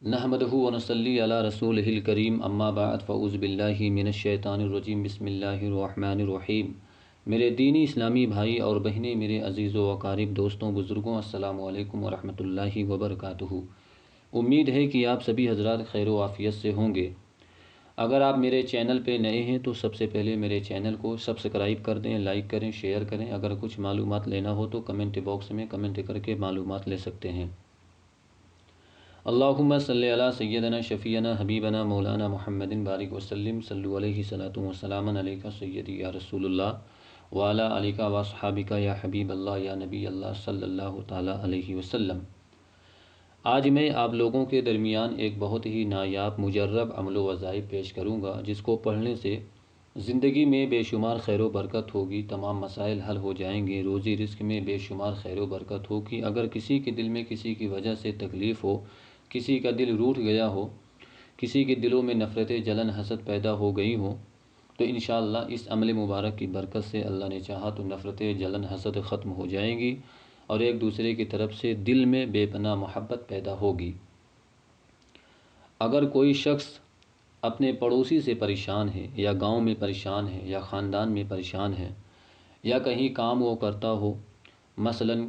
نحمدہ و نصلی علی رسولہ الکریم اما بعد فاعوذ باللہ من الشیطان الرجیم بسم اللہ الرحمن الرحیم۔ میرے دینی اسلامی بھائی اور بہنیں، میرے عزیز و اقارب، دوستوں، بزرگوں، السلام علیکم ورحمۃ اللہ وبرکاتہ۔ امید ہے کہ آپ سبھی حضرات خیر و عافیت سے ہوں گے۔ اگر آپ میرے چینل پہ نئے ہیں تو سب سے پہلے میرے چینل کو سبسکرائب کر دیں، لائک کریں، شیئر کریں۔ اگر کچھ معلومات لینا ہو تو کمنٹ باکس میں کمنٹ کر کے معلومات لے سکتے ہیں۔ اللہم صلی علی سیدنا شفیعنا حبیبنا مولانا محمد بارک وسلم، صلو علیہ صلاۃ وسلام علیکہ سیدی یا رسول اللہ وعلی آلکہ واصحابکہ یا حبیب اللہ یا نبی اللہ صلی اللہ تعالی علیہ وسلم۔ آج میں آپ لوگوں کے درمیان ایک بہت ہی نایاب مجرب عمل و وظائف پیش کروں گا، جس کو پڑھنے سے زندگی میں بے شمار خیر و برکت ہوگی، تمام مسائل حل ہو جائیں گے، روزی رزق میں بے شمار خیر و برکت ہوگی۔ اگر کسی کے دل میں کسی کی وجہ سے تکلیف ہو، کسی کا دل روٹھ گیا ہو، کسی کے دلوں میں نفرت، جلن، حسد پیدا ہو گئی ہو، تو انشاءاللہ اس عمل مبارک کی برکت سے اللہ نے چاہا تو نفرت، جلن، حسد ختم ہو جائیں گی اور ایک دوسرے کی طرف سے دل میں بے پناہ محبت پیدا ہوگی۔ اگر کوئی شخص اپنے پڑوسی سے پریشان ہے، یا گاؤں میں پریشان ہے، یا خاندان میں پریشان ہے، یا کہیں کام وہ کرتا ہو، مثلاً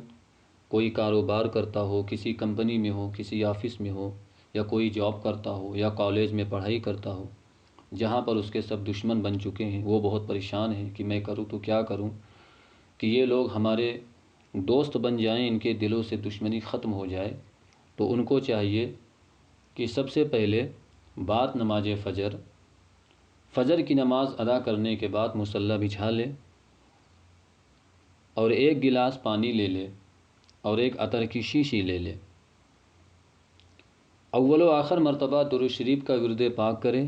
کوئی کاروبار کرتا ہو، کسی کمپنی میں ہو، کسی آفس میں ہو، یا کوئی جاب کرتا ہو، یا کالج میں پڑھائی کرتا ہو، جہاں پر اس کے سب دشمن بن چکے ہیں، وہ بہت پریشان ہیں کہ میں کروں تو کیا کروں کہ یہ لوگ ہمارے دوست بن جائیں، ان کے دلوں سے دشمنی ختم ہو جائے۔ تو ان کو چاہیے کہ سب سے پہلے بعد نماز فجر کی نماز ادا کرنے کے بعد مصلی بچھا لے اور ایک گلاس پانی لے لے اور ایک عطر کی شیشی لے لے۔ اول و آخر مرتبہ درود شریف کا ورد پاک کریں،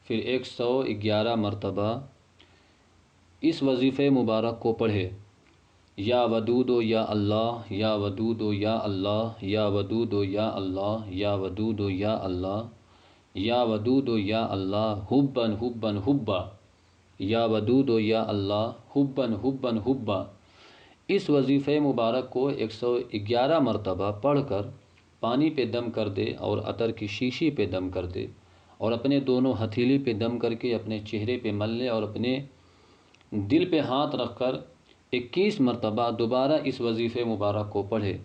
پھر 111 مرتبہ اس وظیفہ مبارک کو پڑھے: یا ودود و یا اللہ، یا ودود و یا اللہ، یا ودود و یا اللہ، یا ودود و یا اللہ، یا ودود و یا اللہ، حباً حباً حبا، یا ودود و یا اللہ، حباً حباً حبا۔ اس وظیفہ مبارک کو 111 مرتبہ پڑھ کر پانی پہ دم کر دے اور عطر کی شیشی پہ دم کر دے، اور اپنے دونوں ہتھیلی پہ دم کر کے اپنے چہرے پہ مل لے، اور اپنے دل پہ ہاتھ رکھ کر 21 مرتبہ دوبارہ اس وظیفہ مبارک کو پڑھے: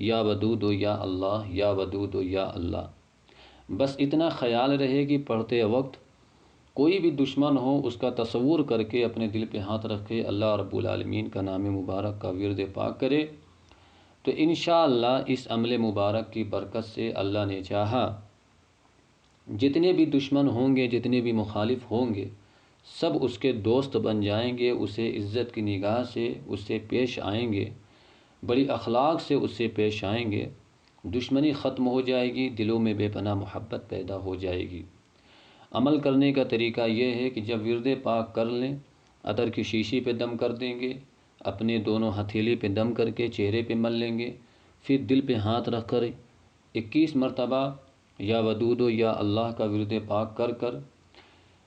یا ودود و یا اللہ، یا ودود و یا اللہ۔ بس اتنا خیال رہے کہ پڑھتے وقت کوئی بھی دشمن ہو، اس کا تصور کر کے اپنے دل پہ ہاتھ رکھے، اللہ رب العالمین کا نام مبارک کا ورد پاک کرے، تو انشاءاللہ اس عمل مبارک کی برکت سے اللہ نے چاہا جتنے بھی دشمن ہوں گے، جتنے بھی مخالف ہوں گے، سب اس کے دوست بن جائیں گے، اسے عزت کی نگاہ سے اس سے پیش آئیں گے، بڑی اخلاق سے اس سے پیش آئیں گے، دشمنی ختم ہو جائے گی، دلوں میں بے پناہ محبت پیدا ہو جائے گی۔ عمل کرنے کا طریقہ یہ ہے کہ جب ورد پاک کر لیں، عطر کی شیشی پہ دم کر دیں گے، اپنے دونوں ہتھیلی پہ دم کر کے چہرے پہ مل لیں گے، پھر دل پہ ہاتھ رکھ کر 21 مرتبہ یا ودود و یا اللہ کا ورد پاک کر کر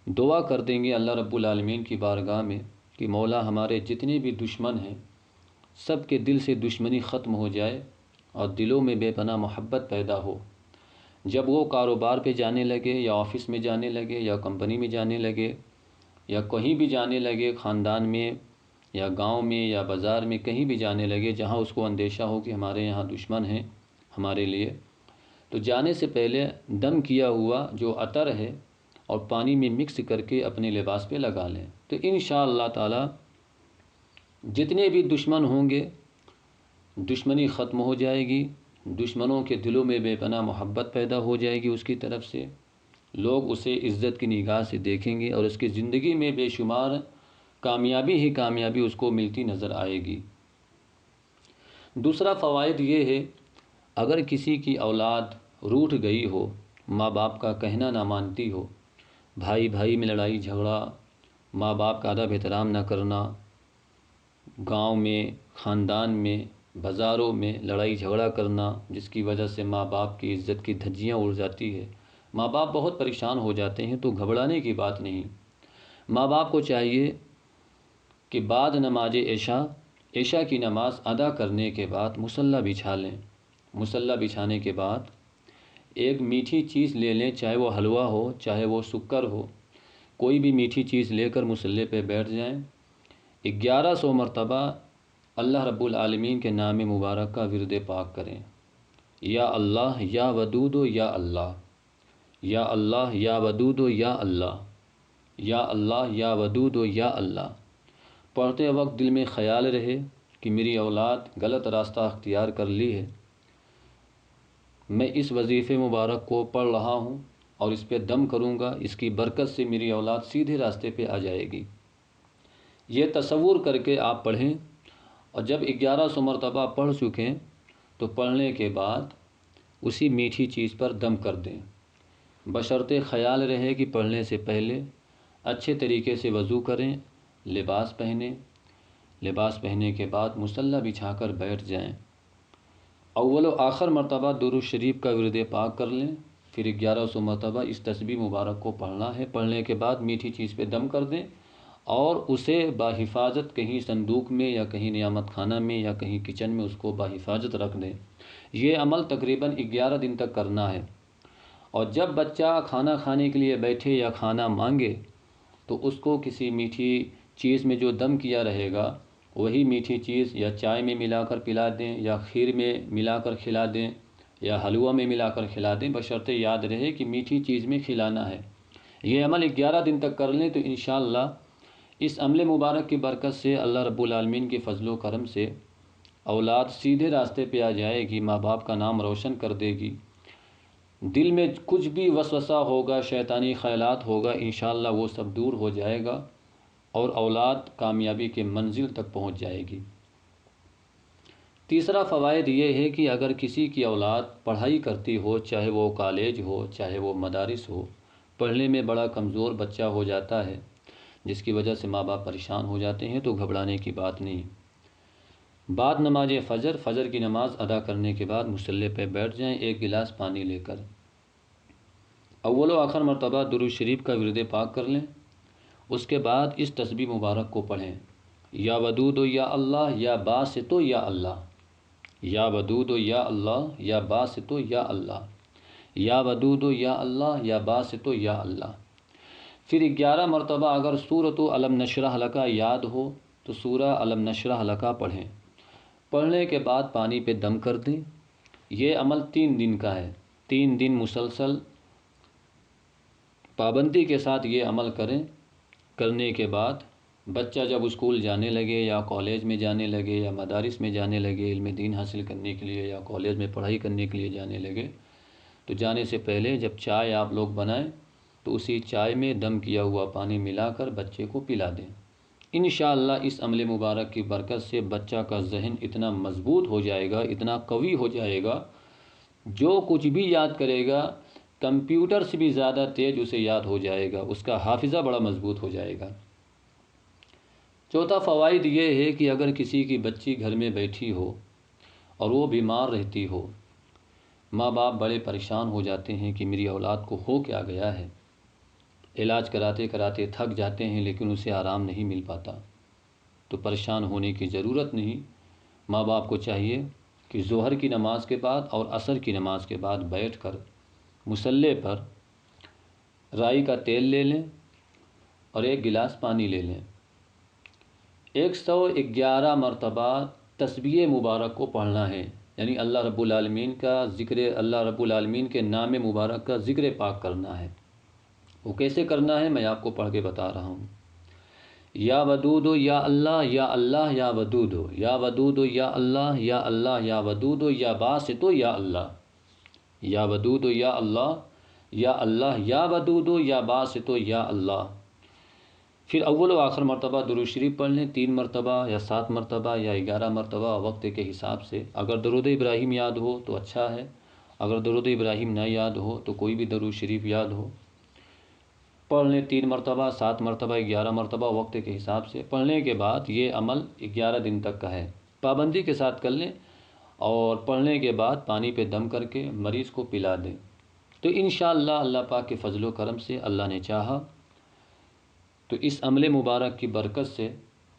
دعا کر دیں گے اللہ رب العالمین کی بارگاہ میں کہ مولا ہمارے جتنے بھی دشمن ہیں، سب کے دل سے دشمنی ختم ہو جائے اور دلوں میں بے پناہ محبت پیدا ہو۔ جب وہ کاروبار پہ جانے لگے، یا آفس میں جانے لگے، یا کمپنی میں جانے لگے، یا کہیں بھی جانے لگے، خاندان میں یا گاؤں میں یا بازار میں کہیں بھی جانے لگے جہاں اس کو اندیشہ ہو کہ ہمارے یہاں دشمن ہیں ہمارے لیے، تو جانے سے پہلے دم کیا ہوا جو عطر ہے اور پانی میں مکس کر کے اپنے لباس پہ لگا لیں، تو انشاءاللہ تعالی جتنے بھی دشمن ہوں گے دشمنی ختم ہو جائے گی، دشمنوں کے دلوں میں بے پناہ محبت پیدا ہو جائے گی، اس کی طرف سے لوگ اسے عزت کی نگاہ سے دیکھیں گے اور اس کی زندگی میں بے شمار کامیابی ہی کامیابی اس کو ملتی نظر آئے گی۔ دوسرا فوائد یہ ہے، اگر کسی کی اولاد روٹھ گئی ہو، ماں باپ کا کہنا نہ مانتی ہو، بھائی بھائی میں لڑائی جھگڑا، ماں باپ کا ادب احترام نہ کرنا، گاؤں میں، خاندان میں، بازاروں میں لڑائی جھگڑا کرنا، جس کی وجہ سے ماں باپ کی عزت کی دھجیاں اڑ جاتی ہے، ماں باپ بہت پریشان ہو جاتے ہیں، تو گھبرانے کی بات نہیں۔ ماں باپ کو چاہیے کہ بعد نماز عشاء کی نماز ادا کرنے کے بعد مصلی بچھا لیں۔ مصلی بچھانے کے بعد ایک میٹھی چیز لے لیں، چاہے وہ حلوہ ہو چاہے وہ شکر ہو، کوئی بھی میٹھی چیز لے کر مصلی پہ بیٹھ جائیں، 1100 مرتبہ اللہ رب العالمین کے نام مبارک کا ورد پاک کریں، یا اللہ یا ودود یا اللہ، یا اللہ یا ودود یا اللہ، یا اللہ یا ودود یا اللہ۔ پڑھتے وقت دل میں خیال رہے کہ میری اولاد غلط راستہ اختیار کر لی ہے، میں اس وظیفے مبارک کو پڑھ رہا ہوں اور اس پہ دم کروں گا، اس کی برکت سے میری اولاد سیدھے راستے پہ آ جائے گی۔ یہ تصور کر کے آپ پڑھیں، اور جب 1100 مرتبہ پڑھ چکیں تو پڑھنے کے بعد اسی میٹھی چیز پر دم کر دیں، بشرطِ خیال رہے کہ پڑھنے سے پہلے اچھے طریقے سے وضو کریں، لباس پہنیں، لباس پہننے کے بعد مصلی بچھا کر بیٹھ جائیں، اول و آخر مرتبہ درود شریف کا ورد پاک کر لیں، پھر 1100 مرتبہ اس تسبیح مبارک کو پڑھنا ہے۔ پڑھنے کے بعد میٹھی چیز پہ دم کر دیں اور اسے بحفاظت کہیں صندوق میں یا کہیں نعمت خانہ میں یا کہیں کچن میں اس کو بحفاظت رکھ دیں۔ یہ عمل تقریباً 11 دن تک کرنا ہے، اور جب بچہ کھانا کھانے کے لیے بیٹھے یا کھانا مانگے تو اس کو کسی میٹھی چیز میں جو دم کیا رہے گا وہی میٹھی چیز یا چائے میں ملا کر پلا دیں، یا کھیر میں ملا کر کھلا دیں، یا حلوہ میں ملا کر کھلا دیں، بشرطے یاد رہے کہ میٹھی چیز میں کھلانا ہے۔ یہ عمل 11 دن تک کر لیں تو انشاءاللہ اس عمل مبارک کی برکت سے اللہ رب العالمین کے فضل و کرم سے اولاد سیدھے راستے پہ آ جائے گی، ماں باپ کا نام روشن کر دے گی، دل میں کچھ بھی وسوسہ ہوگا، شیطانی خیالات ہوگا، انشاءاللہ وہ سب دور ہو جائے گا اور اولاد کامیابی کے منزل تک پہنچ جائے گی۔ تیسرا فوائد یہ ہے کہ اگر کسی کی اولاد پڑھائی کرتی ہو، چاہے وہ کالج ہو چاہے وہ مدارس ہو، پڑھنے میں بڑا کمزور بچہ ہو جاتا ہے جس کی وجہ سے ماں باپ پریشان ہو جاتے ہیں، تو گھبرانے کی بات نہیں۔ بعد نماز فجر کی نماز ادا کرنے کے بعد مصلی پہ بیٹھ جائیں، ایک گلاس پانی لے کر اول و آخر مرتبہ درود شریف کا ورد پاک کر لیں، اس کے بعد اس تسبیح مبارک کو پڑھیں، یا ودود یا اللہ یا باسط یا اللہ، یا ودود یا اللہ یا باسط یا اللہ، یا ودود یا اللہ یا باسط یا اللہ۔ پھر 11 مرتبہ اگر سورۃ الم نشرح لک یاد ہو تو سورہ الم نشرح لک پڑھیں، پڑھنے کے بعد پانی پہ دم کر دیں۔ یہ عمل 3 دن کا ہے، 3 دن مسلسل پابندی کے ساتھ یہ عمل کریں۔ کرنے کے بعد بچہ جب اسکول جانے لگے یا کالج میں جانے لگے یا مدارس میں جانے لگے، علم دین حاصل کرنے کے لیے یا کالج میں پڑھائی کرنے کے لیے جانے لگے، تو جانے سے پہلے جب چائے آپ لوگ بنائیں تو اسی چائے میں دم کیا ہوا پانی ملا کر بچے کو پلا دیں۔ انشاءاللہ اس عمل مبارک کی برکت سے بچہ کا ذہن اتنا مضبوط ہو جائے گا، اتنا قوی ہو جائے گا، جو کچھ بھی یاد کرے گا کمپیوٹر سے بھی زیادہ تیز اسے یاد ہو جائے گا، اس کا حافظہ بڑا مضبوط ہو جائے گا۔ چوتھا فوائد یہ ہے کہ اگر کسی کی بچی گھر میں بیٹھی ہو اور وہ بیمار رہتی ہو، ماں باپ بڑے پریشان ہو جاتے ہیں کہ میری اولاد کو ہو کیا گیا ہے، علاج کراتے کراتے تھک جاتے ہیں لیکن اسے آرام نہیں مل پاتا، تو پریشان ہونے کی ضرورت نہیں۔ ماں باپ کو چاہیے کہ ظہر کی نماز کے بعد اور عصر کی نماز کے بعد بیٹھ کر مصلی پر رائی کا تیل لے لیں اور ایک گلاس پانی لے لیں، 111 مرتبہ تسبیح مبارک کو پڑھنا ہے، یعنی اللہ رب العالمین کا ذکر، اللہ رب العالمین کے نام مبارک کا ذکر پاک کرنا ہے۔ وہ کیسے کرنا ہے میں آپ کو پڑھ کے بتا رہا ہوں۔ یا ودود یا اللہ یا اللہ یا ودود، یا ودود یا اللہ یا اللہ یا ودود یا باسط یا اللہ، یا ودود یا اللہ یا اللہ یا ودود یا باسط یا اللہ۔ پھر اول و آخر مرتبہ درود شریف پڑھ لیں، 3 مرتبہ یا 7 مرتبہ یا 11 مرتبہ وقت کے حساب سے۔ اگر درود ابراہیم یاد ہو تو اچھا ہے، اگر درود ابراہیم نہ یاد ہو تو کوئی بھی درود شریف یاد ہو پڑھ لیں، 3 مرتبہ 7 مرتبہ 11 مرتبہ وقت کے حساب سے۔ پڑھنے کے بعد یہ عمل 11 دن تک کا ہے، پابندی کے ساتھ کر لیں، اور پڑھنے کے بعد پانی پہ دم کر کے مریض کو پلا دیں، تو انشاءاللہ اللہ پاک کے فضل و کرم سے اللہ نے چاہا تو اس عمل مبارک کی برکت سے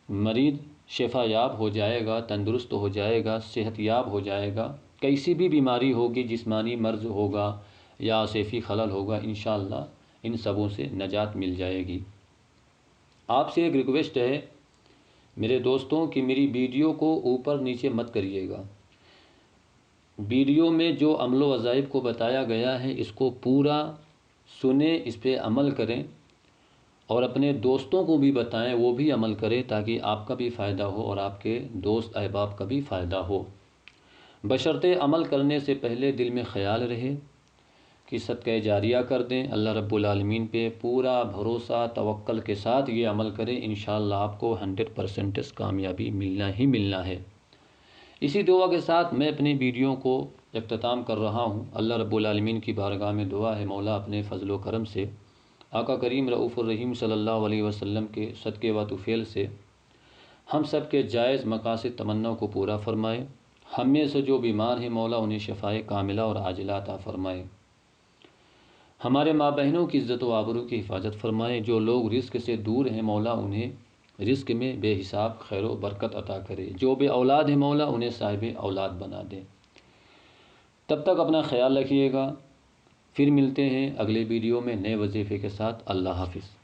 مریض شفا یاب ہو جائے گا، تندرست ہو جائے گا، صحت یاب ہو جائے گا۔ کیسی بھی بیماری ہوگی، جسمانی مرض ہوگا یا آصفی خلل ہوگا، انشاءاللہ ان سبوں سے نجات مل جائے گی۔ آپ سے ایک ریکویسٹ ہے میرے دوستوں کہ میری ویڈیو کو اوپر نیچے مت کریے گا۔ ویڈیو میں جو عمل و وظائف کو بتایا گیا ہے اس کو پورا سنیں، اس پہ عمل کریں اور اپنے دوستوں کو بھی بتائیں، وہ بھی عمل کریں تاکہ آپ کا بھی فائدہ ہو اور آپ کے دوست احباب کا بھی فائدہ ہو۔ بشرطِ عمل کرنے سے پہلے دل میں خیال رہے کہ صدقہ جاریہ کر دیں، اللہ رب العالمین پہ پورا بھروسہ توکل کے ساتھ یہ عمل کریں، انشاءاللہ آپ کو 100% کامیابی ملنا ہی ملنا ہے۔ اسی دعا کے ساتھ میں اپنی ویڈیو کو اختتام کر رہا ہوں۔ اللہ رب العالمین کی بارگاہ میں دعا ہے مولا اپنے فضل و کرم سے آقا کریم رؤوف الرحیم صلی اللہ علیہ وسلم کے صدقے و طفیل سے ہم سب کے جائز مقاصد تمنا کو پورا فرمائے۔ ہم میں سے جو بیمار ہیں مولا انہیں شفائے کاملہ اور عاجلہ عطا فرمائے۔ ہمارے ماں بہنوں کی عزت و آبرو کی حفاظت فرمائے۔ جو لوگ رزق سے دور ہیں مولا انہیں رزق میں بے حساب خیر و برکت عطا کرے۔ جو بے اولاد ہیں مولا انہیں صاحب اولاد بنا دے۔ تب تک اپنا خیال رکھیے گا، پھر ملتے ہیں اگلے ویڈیو میں نئے وظیفے کے ساتھ۔ اللہ حافظ۔